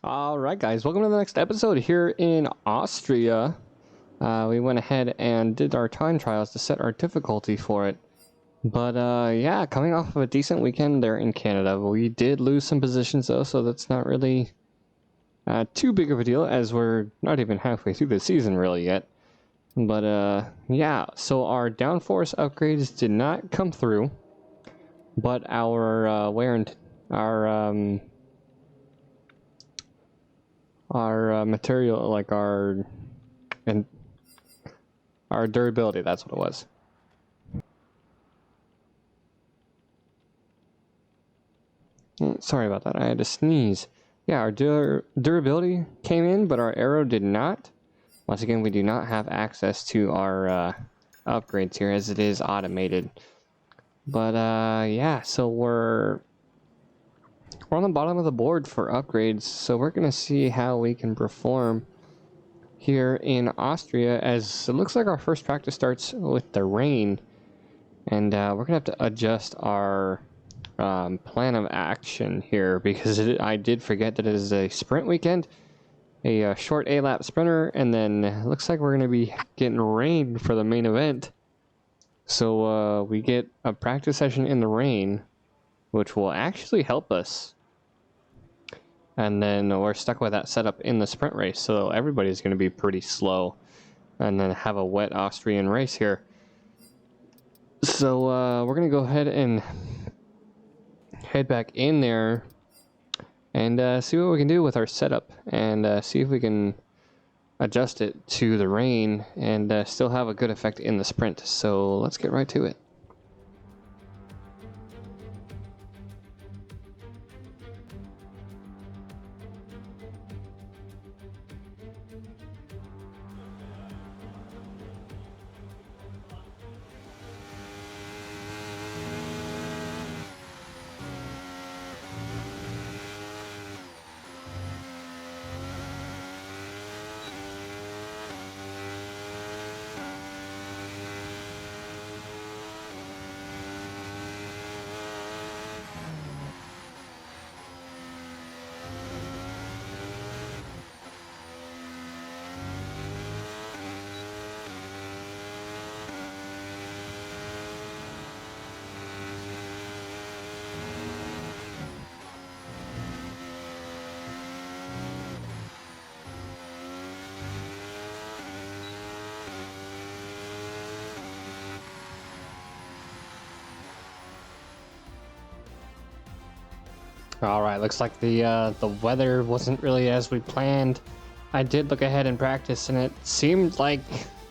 All right, guys, welcome to the next episode here in Austria. We went ahead and did our time trials to set our difficulty for it. But yeah, coming off of a decent weekend there in Canada. We did lose some positions though, so that's not really too big of a deal as we're not even halfway through the season really yet. But yeah, so our downforce upgrades did not come through, but our wear and our material, like our durability, that's what it was. Sorry about that, I had to sneeze. Yeah, our durability came in, but our arrow did not. Once again, we do not have access to our upgrades here as it is automated. But yeah, so we're on the bottom of the board for upgrades, so we're gonna see how we can perform here in Austria, as it looks like our first practice starts with the rain, and we're gonna have to adjust our plan of action here, because I did forget that it is a sprint weekend, a short A-lap sprinter, and then it looks like we're gonna be getting rain for the main event. So we get a practice session in the rain, which will actually help us. And then we're stuck with that setup in the sprint race, so everybody's going to be pretty slow. And then have a wet Austrian race here. So we're going to go ahead and head back in there and see what we can do with our setup. And see if we can adjust it to the rain and still have a good effect in the sprint. So let's get right to it. Alright, looks like the weather wasn't really as we planned. I did look ahead in practice, and it seemed like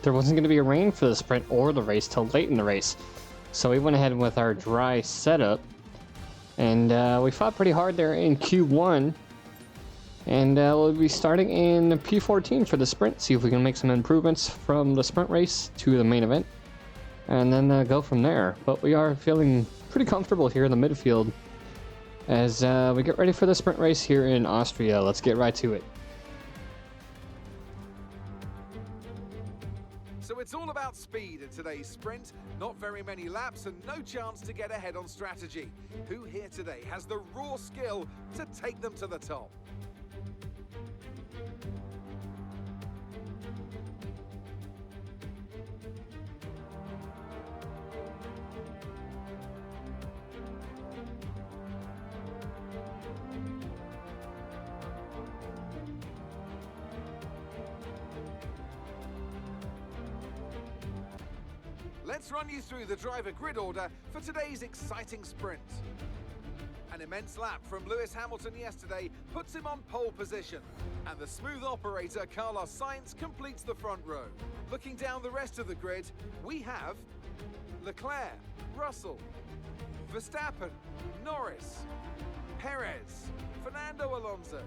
there wasn't going to be a rain for the sprint or the race till late in the race. So we went ahead with our dry setup, and we fought pretty hard there in Q1. And we'll be starting in P14 for the sprint, see if we can make some improvements from the sprint race to the main event, and then go from there. But we are feeling pretty comfortable here in the midfield as we get ready for the sprint race here in Austria. Let's get right to it. So it's all about speed in today's sprint. Not very many laps and no chance to get ahead on strategy. Who here today has the raw skill to take them to the top? Let's run you through the driver grid order for today's exciting sprint. An immense lap from Lewis Hamilton yesterday puts him on pole position, and the smooth operator Carlos Sainz completes the front row. Looking down the rest of the grid, we have Leclerc, Russell, Verstappen, Norris, Perez, Fernando Alonso,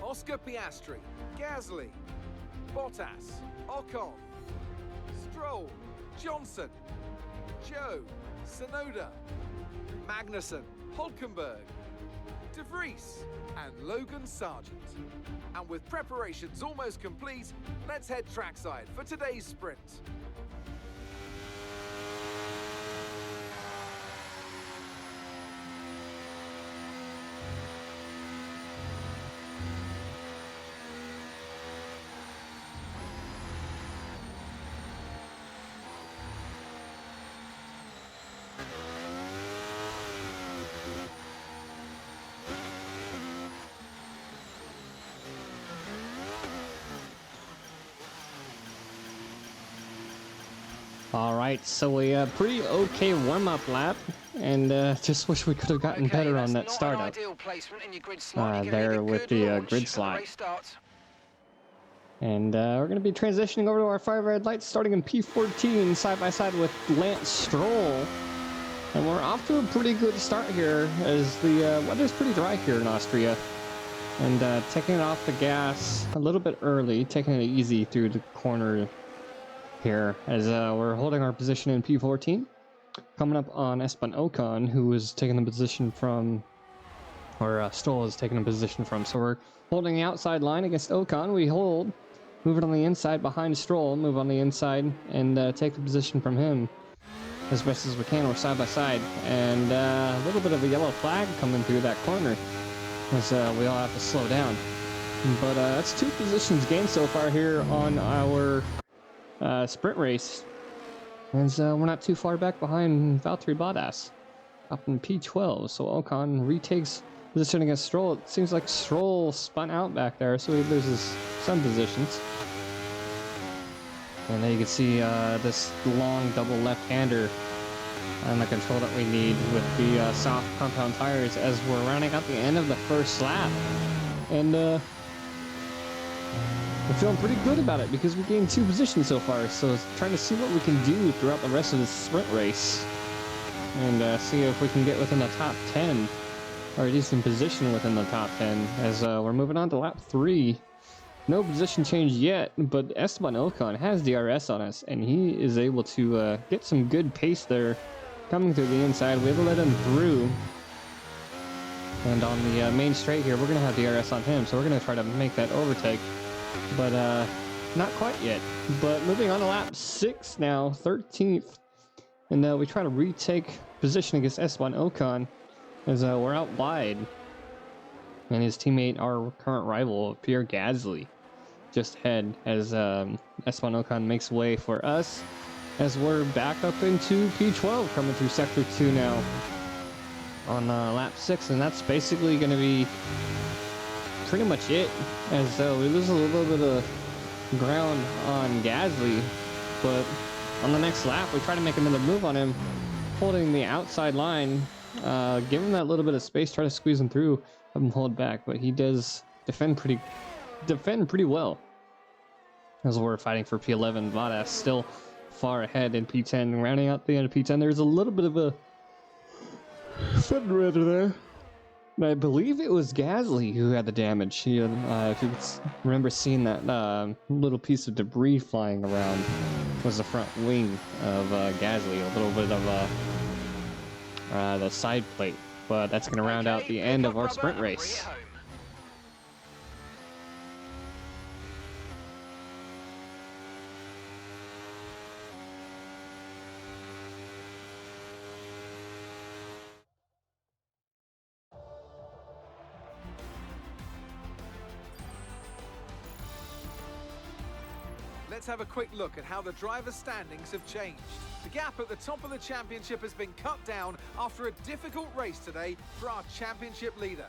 Oscar Piastri, Gasly, Bottas, Ocon, Stroll, Johnson, Joe, Sonoda, Magnussen, Hulkenberg, De Vries, and Logan Sargent. And with preparations almost complete, let's head trackside for today's sprint. All right, so a pretty okay warm-up lap, and just wish we could have gotten better on that startup. There with the grid slot. And we're going to be transitioning over to our 5 red lights, starting in P14, side by side with Lance Stroll. And we're off to a pretty good start here, as the weather's pretty dry here in Austria. And taking it off the gas a little bit early, taking it easy through the corner here, as we're holding our position in P14. Coming up on Esteban Ocon, who is taking the position from, or Stroll is taking a position from. So we're holding the outside line against Ocon. We hold, move it on the inside behind Stroll, move on the inside, and take the position from him as best as we can. We're side by side, and a little bit of a yellow flag coming through that corner, as we all have to slow down. But that's 2 positions gained so far here on our sprint race, and we're not too far back behind Valtteri Bottas up in P12. So Ocon retakes position against Stroll. It seems like Stroll spun out back there, so he loses some positions. And then you can see this long double left-hander on the control that we need with the soft compound tires as we're rounding out the end of the first lap. And we're feeling pretty good about it because we gained 2 positions so far. So trying to see what we can do throughout the rest of this sprint race and see if we can get within the top 10, or at least in position within the top 10, as we're moving on to lap 3. No position change yet, but Esteban Ocon has DRS on us, and he is able to get some good pace there coming through the inside. We have to let him through. And on the main straight here, we're going to have DRS on him, so we're going to try to make that overtake. But not quite yet. But moving on to lap 6 now, 13th. And we try to retake position against Esteban Ocon as we're out wide. And his teammate, our current rival, Pierre Gasly, just ahead as Esteban Ocon makes way for us as we're back up into P12, coming through Sector 2 now on lap 6. And that's basically going to be pretty much it, as we lose a little bit of ground on Gasly, but on the next lap we try to make another move on him, holding the outside line, give him that little bit of space, try to squeeze him through, have him hold back, but he does defend pretty well as we're fighting for P11. Bottas still far ahead in P10, rounding out the end of P10. There's a little bit of a fender there. I believe it was Gasly who had the damage. He, if you remember seeing that little piece of debris flying around, was the front wing of Gasly, a little bit of the side plate. But that's going to round out the end of our sprint race. Let's have a quick look at how the drivers' standings have changed. The gap at the top of the championship has been cut down after a difficult race today for our championship leader.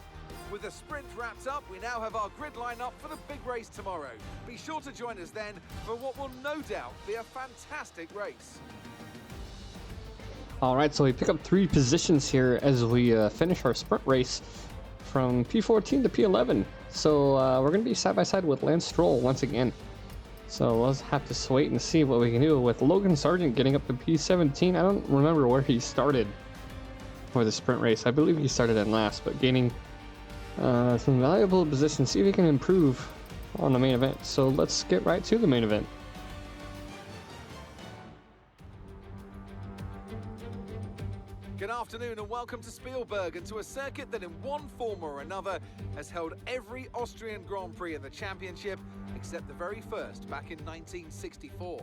With the sprint wrapped up, we now have our grid lineup for the big race tomorrow. Be sure to join us then for what will no doubt be a fantastic race. All right, so we pick up 3 positions here as we finish our sprint race from P14 to P11. So we're going to be side by side with Lance Stroll once again. So we'll have to wait and see what we can do with Logan Sargent getting up to P17. I don't remember where he started for the sprint race. I believe he started in last, but gaining some valuable positions. See if he can improve on the main event. So let's get right to the main event. Good afternoon and welcome to Spielberg, and to a circuit that in one form or another has held every Austrian Grand Prix in the championship except the very first back in 1964.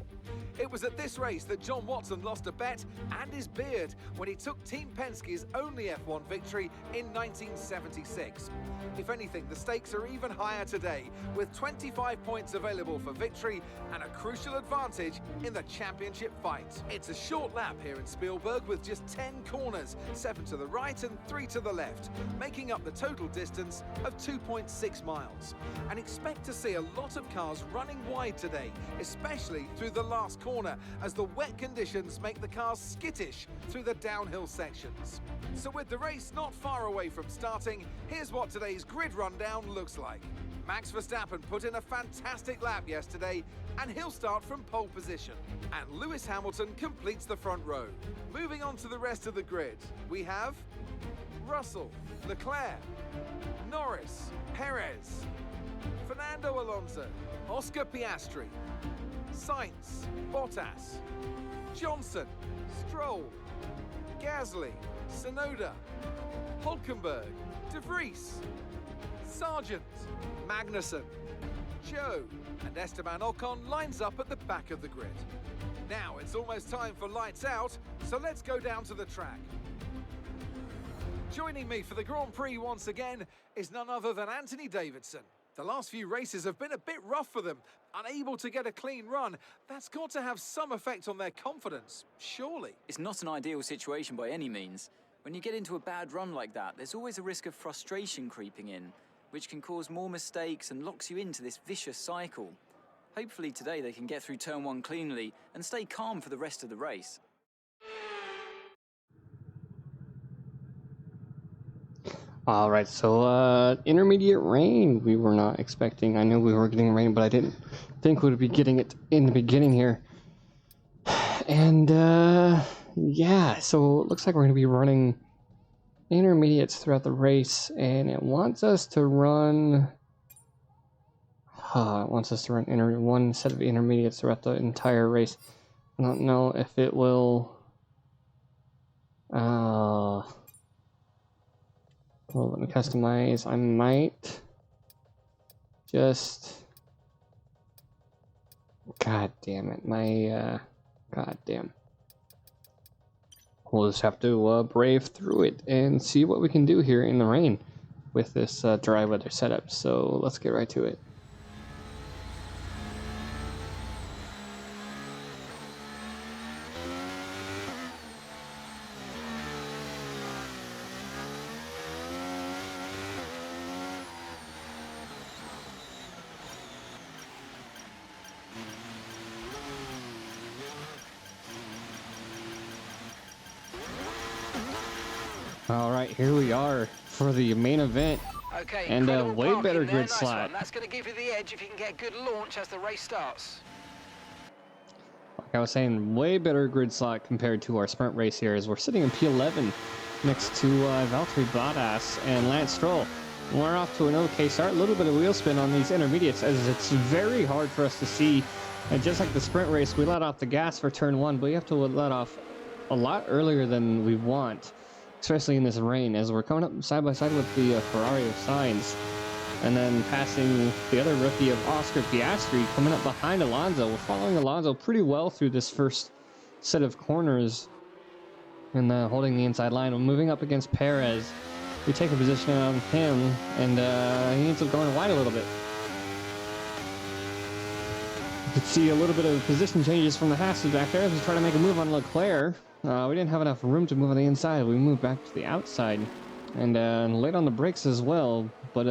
It was at this race that John Watson lost a bet and his beard when he took Team Penske's only F1 victory in 1976. If anything, the stakes are even higher today, with 25 points available for victory and a crucial advantage in the championship fight. It's a short lap here in Spielberg with just 10 corners, 7 to the right and 3 to the left, making up the total distance of 2.6 miles. And expect to see a lot of cars running wide today, especially through the last corner, as the wet conditions make the cars skittish through the downhill sections. So with the race not far away from starting, here's what today's grid rundown looks like. Max Verstappen put in a fantastic lap yesterday, and he'll start from pole position. And Lewis Hamilton completes the front row. Moving on to the rest of the grid, we have Russell, Leclerc, Norris, Perez, Fernando Alonso, Oscar Piastri, Sainz, Bottas, Johnson, Stroll, Gasly, Tsunoda, Hulkenberg, De Vries, Sargent, Magnussen, Joe, and Esteban Ocon lines up at the back of the grid. Now it's almost time for lights out, so let's go down to the track. Joining me for the Grand Prix once again is none other than Anthony Davidson. The last few races have been a bit rough for them, unable to get a clean run. That's got to have some effect on their confidence, surely. It's not an ideal situation by any means. When you get into a bad run like that, there's always a risk of frustration creeping in, which can cause more mistakes and locks you into this vicious cycle. Hopefully today they can get through turn 1 cleanly and stay calm for the rest of the race. All right, so intermediate rain we were not expecting. I knew we were getting rain, but I didn't think we would be getting it in the beginning here. And yeah, so it looks like we're going to be running intermediates throughout the race, and it wants us to run one set of intermediates throughout the entire race. I don't know if it will well, let me customize. I might just god damn it, god damn. We'll just have to brave through it and see what we can do here in the rain with this dry weather setup. So let's get right to it. All right, here we are for the main event. Okay, and a way better grid nice slot. one. That's going to give you the edge if you can get a good launch as the race starts. Like I was saying, way better grid slot compared to our sprint race here, as we're sitting in P11 next to Valtteri Bottas and Lance Stroll. We're off to an okay start. A little bit of wheel spin on these intermediates, as it's very hard for us to see. And just like the sprint race, we let off the gas for turn 1, but you have to let off a lot earlier than we want, especially in this rain, as we're coming up side by side with the Ferrari of Sainz, and then passing the other rookie of Oscar Piastri, coming up behind Alonso. We're following Alonso pretty well through this first set of corners, and holding the inside line. We're moving up against Perez. We take a position on him, and he ends up going wide a little bit. You can see a little bit of position changes from the Haas back there as we try to make a move on Leclerc. We didn't have enough room to move on the inside. We moved back to the outside, and late on the brakes as well, but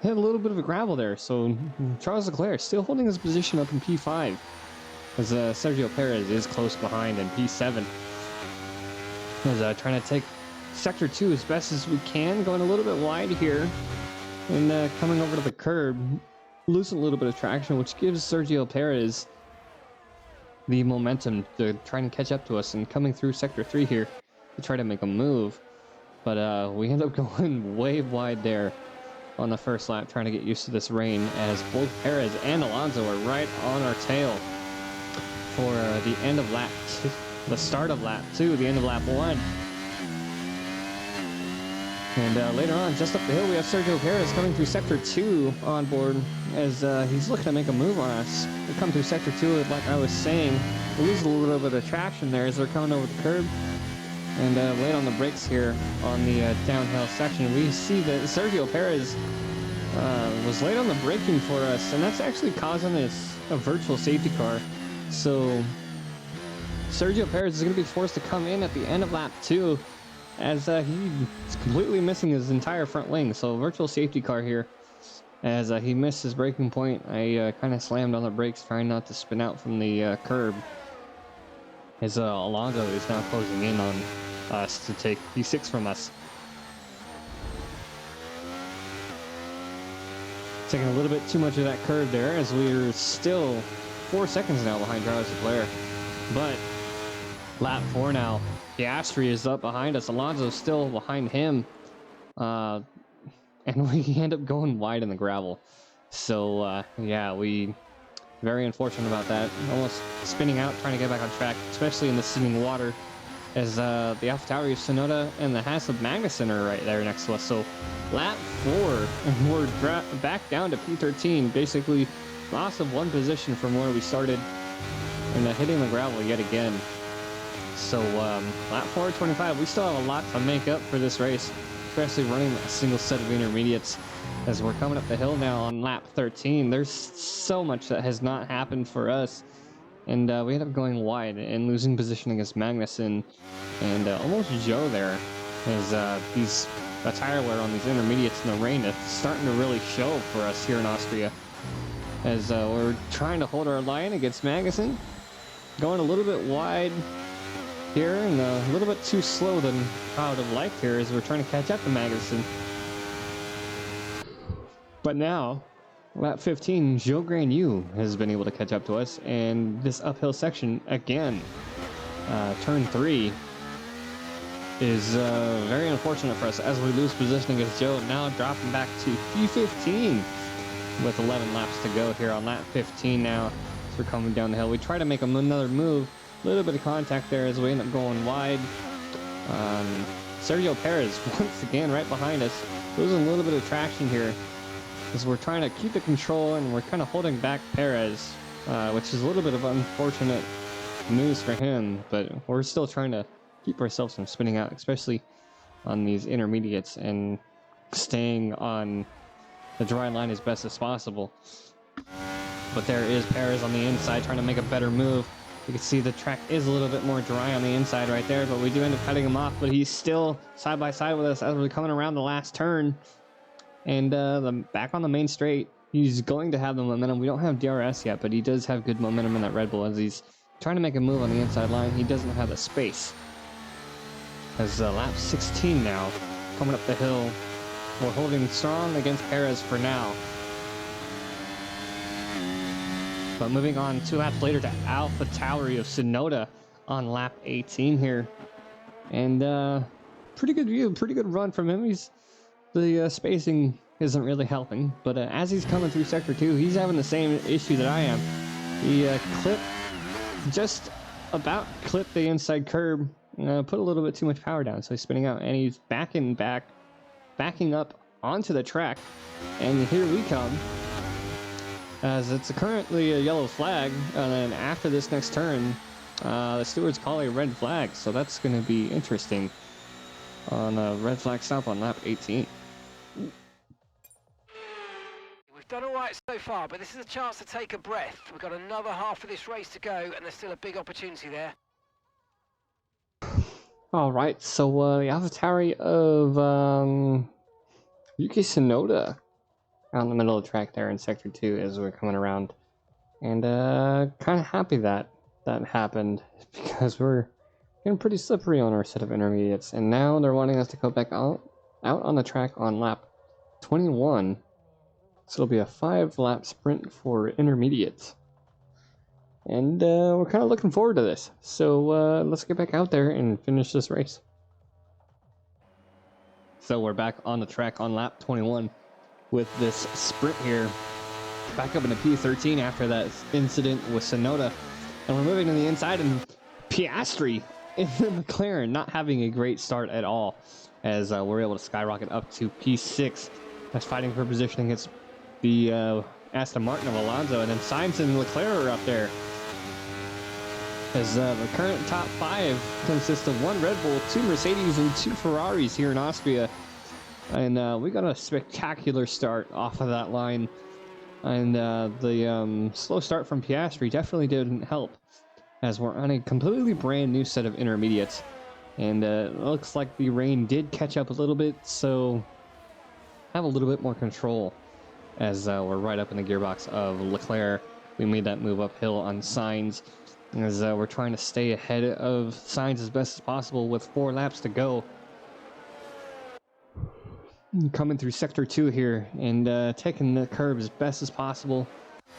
hit a little bit of a gravel there. So Charles Leclerc still holding his position up in P5, as Sergio Perez is close behind in P7. Is trying to take sector 2 as best as we can, going a little bit wide here, and coming over to the curb, losing a little bit of traction, which gives Sergio Perez the momentum to try and catch up to us, and coming through sector 3 here to try to make a move. But we end up going way wide there on the first lap, trying to get used to this rain, as both Perez and Alonso are right on our tail for the end of lap 2, the start of lap 2, the end of lap 1. And later on, just up the hill, we have Sergio Perez coming through sector 2 on board, as he's looking to make a move on us. We come through sector 2, like I was saying, we lose a little bit of traction there as they're coming over the curb. And late on the brakes here on the downhill section, we see that Sergio Perez was late on the braking for us, and that's actually causing us a virtual safety car. So Sergio Perez is going to be forced to come in at the end of lap 2 as he's completely missing his entire front wing. So virtual safety car here as he missed his braking point. I kind of slammed on the brakes trying not to spin out from the curb. As Alonso is now closing in on us to take P6 from us. Taking a little bit too much of that curve there as we're still 4 seconds now behind Charles Leclerc. But lap 4 now. Piastri is up behind us. Alonso's still behind him. And we end up going wide in the gravel. So, yeah, very unfortunate about that. Almost spinning out, trying to get back on track, especially in the steaming water. As the AlphaTauri of Tsunoda and the Haas of Magnussen are right there next to us. So, lap 4, and we're back down to P13. Basically, loss of 1 position from where we started. And hitting the gravel yet again. So, lap 4:25, we still have a lot to make up for this race, especially running a single set of intermediates. As we're coming up the hill now on lap 13, there's so much that has not happened for us. And we end up going wide and losing position against Magnussen and almost Joe there. As the tire wear on these intermediates in the rain is starting to really show for us here in Austria. As we're trying to hold our line against Magnussen. Going a little bit wide here and a little bit too slow than I would have liked here as we're trying to catch up to Magnussen. But now, lap 15, Joe Granu has been able to catch up to us, and this uphill section again, turn 3, is very unfortunate for us as we lose position against Joe, now dropping back to P15 with 11 laps to go here on lap 15 now. We're coming down the hill. We try to make another move. A little bit of contact there as we end up going wide. Sergio Perez once again right behind us. Losing a little bit of traction here as we're trying to keep the control and we're kind of holding back Perez, which is a little bit of unfortunate news for him. But we're still trying to keep ourselves from spinning out, especially on these intermediates and staying on the dry line as best as possible. But there is Perez on the inside trying to make a better move. You can see the track is a little bit more dry on the inside right there, but we do end up cutting him off. But he's still side by side with us as we're coming around the last turn. And back on the main straight, he's going to have the momentum. We don't have DRS yet, but he does have good momentum in that Red Bull as he's trying to make a move on the inside line. He doesn't have the space. As lap 16 now, coming up the hill. We're holding strong against Perez for now. But moving on 2 laps later to AlphaTauri of Tsunoda on lap 18 here. And pretty good view, pretty good run from him. The spacing isn't really helping. But as he's coming through Sector 2, he's having the same issue that I am. He just about clipped the inside curb, put a little bit too much power down. So he's spinning out and he's backing up onto the track. And here we come. As it's currently a yellow flag, and then after this next turn, the stewards call a red flag, so that's going to be interesting on a red flag stop on lap 18. We've done all right so far, but this is a chance to take a breath. We've got another half of this race to go, and there's still a big opportunity there. All right, so the AlphaTauri of Yuki Tsunoda out in the middle of the track there in Sector 2 as we're coming around. And kind of happy that happened because we're getting pretty slippery on our set of intermediates. And now they're wanting us to go back out on the track on lap 21. So it'll be a 5-lap sprint for intermediates. And we're kind of looking forward to this. So let's get back out there and finish this race. So we're back on the track on lap 21. With this sprint here, back up into P13 after that incident with Tsunoda. And we're moving to the inside, and Piastri in the McLaren not having a great start at all, as we're able to skyrocket up to P6. That's fighting for position against the Aston Martin of Alonso, and then Sainz and Leclerc are up there. As the current top 5 consists of 1 Red Bull, 2 Mercedes, and 2 Ferraris here in Austria. And we got a spectacular start off of that line. And the slow start from Piastri definitely didn't help. as we're on a completely brand new set of intermediates. And it looks like the rain did catch up a little bit, so have a little bit more control as we're right up in the gearbox of Leclerc. We made that move uphill on Sainz as we're trying to stay ahead of Sainz as best as possible with 4 laps to go. Coming through sector 2 here and taking the curb as best as possible,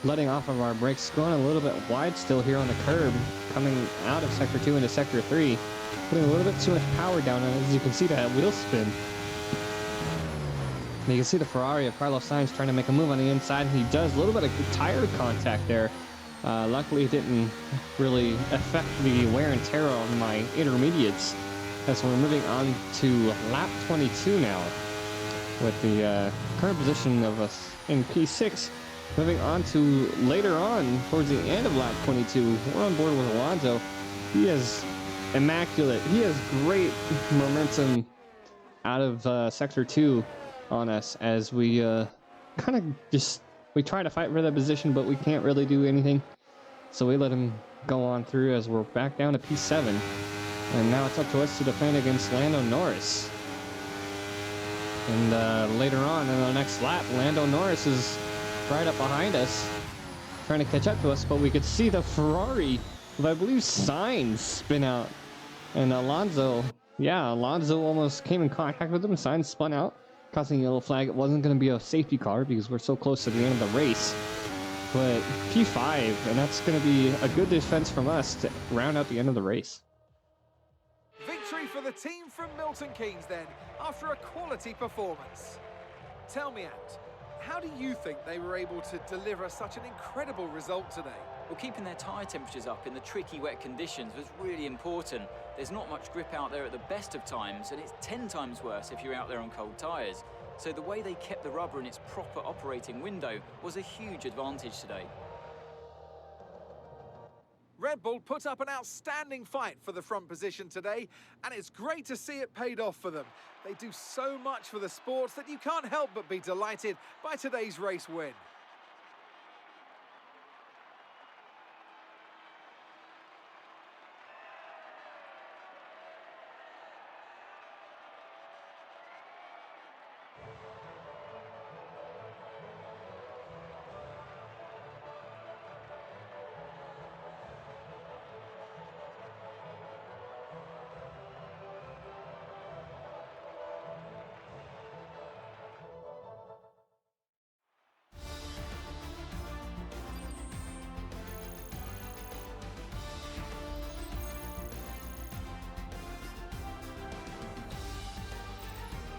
letting off of our brakes, going a little bit wide still here on the curb, coming out of sector 2 into sector 3, putting a little bit too much power down, and as you can see that wheel spin. And you can see the Ferrari of Carlos Sainz trying to make a move on the inside, and he does a little bit of tire contact there. Luckily it didn't really affect the wear and tear on my intermediates, as we're moving on to lap 22 now, with the current position of us in P6. Moving on to later on, towards the end of lap 22, we're on board with Alonso. He is immaculate. He has great momentum out of sector 2 on us, as we kind of we try to fight for that position, but we can't really do anything. So we let him go on through as we're back down to P7. And now it's up to us to defend against Lando Norris. And later on in the next lap, Lando Norris is right up behind us, trying to catch up to us, but we could see the Ferrari of, I believe, Sainz spin out. And Alonso almost came in contact with him. Sainz spun out, causing a yellow flag. It wasn't going to be a safety car because we're so close to the end of the race. But P5, and that's going to be a good defense from us to round out the end of the race. Victory for the team from Milton Keynes then, after a quality performance. Tell me, Ant, how do you think they were able to deliver such an incredible result today? Well, keeping their tyre temperatures up in the tricky wet conditions was really important. There's not much grip out there at the best of times, and it's 10 times worse if you're out there on cold tyres. So the way they kept the rubber in its proper operating window was a huge advantage today. Red Bull put up an outstanding fight for the front position today, and it's great to see it paid off for them. They do so much for the sport that you can't help but be delighted by today's race win.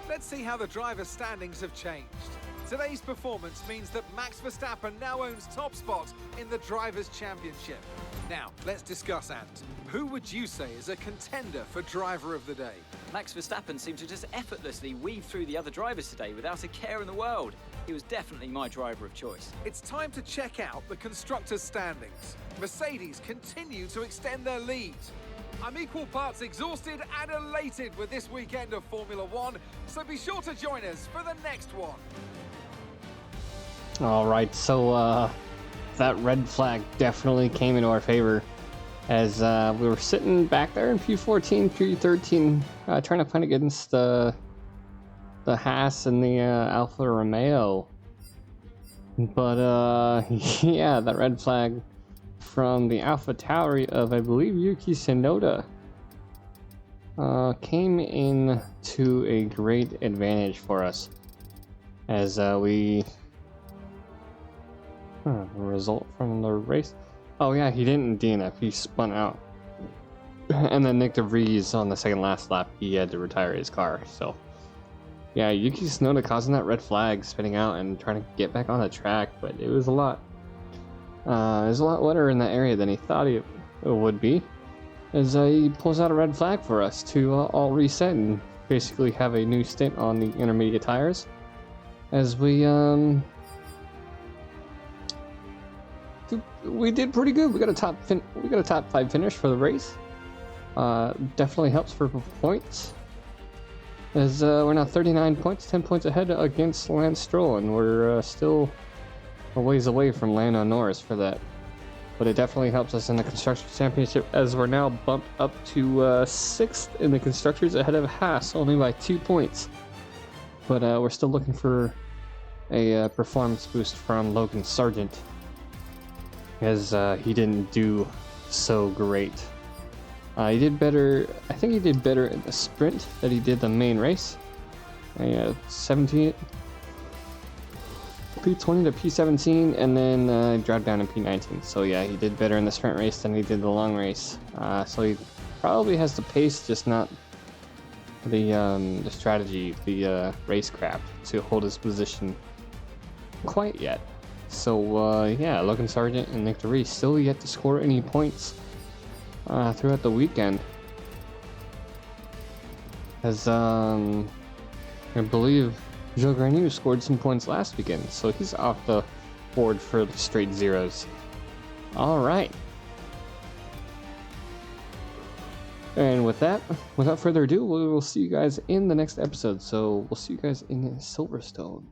Let's see how the driver standings have changed. Today's performance means that Max Verstappen now owns top spot in the Drivers' Championship. Now, let's discuss, Ant. Who would you say is a contender for Driver of the Day? Max Verstappen seemed to just effortlessly weave through the other drivers today without a care in the world. He was definitely my driver of choice. It's time to check out the constructors' standings. Mercedes continue to extend their lead. I'm equal parts exhausted and elated with this weekend of Formula One, so be sure to join us for the next one. All right, so that red flag definitely came into our favor, as we were sitting back there in P14, P13, trying to fight against the Haas and the Alfa Romeo. But yeah, that red flag from the Alpha Tauri of, I believe, Yuki Tsunoda came in to a great advantage for us, as we result from the race. Oh yeah, he didn't DNF, he spun out. And then Nick DeVries on the second last lap, he had to retire his car. So yeah, Yuki Tsunoda causing that red flag, spinning out and trying to get back on the track, but it was a lot wetter in that area than he thought it would be, as he pulls out a red flag for us to all reset and basically have a new stint on the intermediate tires, as we did pretty good. We got a top 5 finish for the race. Definitely helps for points, as we're now 39 points, 10 points ahead against Lance Stroll, and we're still a ways away from Lando Norris for that but it definitely helps us in the Constructors Championship as we're now bumped up to 6th in the Constructors ahead of Haas, only by 2 points. But we're still looking for a performance boost from Logan Sargent, as he didn't do so great. He did better. I think he did better in the sprint than he did the main race. 17, P20 to P17, and then dropped down to P19. So yeah, he did better in the sprint race than he did the long race. So he probably has the pace, just not the strategy, the racecraft to hold his position quite yet. So yeah, Logan Sargent and Nick DeVries still yet to score any points throughout the weekend. As I believe Joe Granu scored some points last weekend, so he's off the board for the straight zeros. Alright. And with that, without further ado, we will see you guys in the next episode. So we'll see you guys in Silverstone.